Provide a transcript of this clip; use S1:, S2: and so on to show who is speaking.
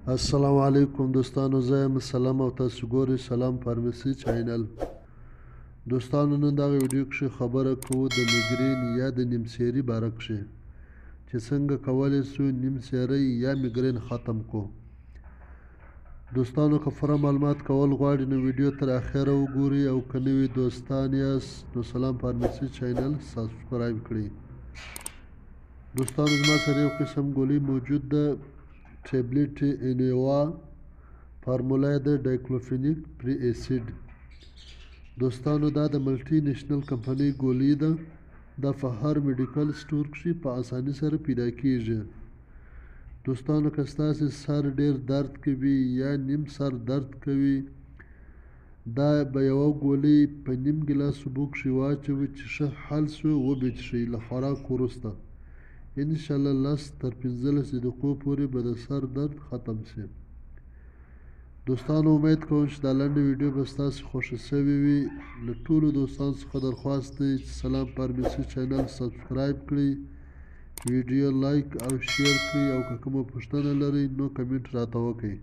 S1: السلام علیکم دوستانو، زه یم سلام او تاسو ګورئ سلام فارمسي چینل. دوستانو، نن دغه ویډیو کښې خبره کوو د میګرین یا د نیمسیري باره کښې چې څنګه کولی سو نیمسیری یا میګرین ختم کو. دوستانو، که پوره معلومات کول غواړئ نو ویډیو تر اخره وګورئ او که نوي دوستان یاست نو سلام فارمسي چینل سبسکرایب کړئ. دوستانو، زما سره یو قسم ګولۍ موجود ده، ټیبلیټ انیوا، فارموله یې ده ډایکلوفینیک پری اسید. دوستانو، دا د ملټي نیشنل کمپنۍ ګولۍ ده. دا په هر میډیکل سټور کښې په اسانۍ سره پیدا کیږي. دوستانو، که ستاسې سر ډېر درد کوي یا نیم سر درد کوي، دا به یوه ګولۍ په نیم ګیلاس اوبو کښې واچوئ چې ښه حل سو وبې څښئ له خوراک وروسته. انشاءالله 10 تر 15 دقیقو پورې به د سر درد ختم شي. دوستانو، امید کوم چې دا لنډه ویډیو به ستاسې خوښه شوې وي. له ټولو دوستانو څخه درخواست دی چې سلام فارمسي چینل سبسکرایب کړئ، ویډیو لایک او شیر کړئ، او که کومه پوښتنه لرئ نو کمنټ راته وکړئ.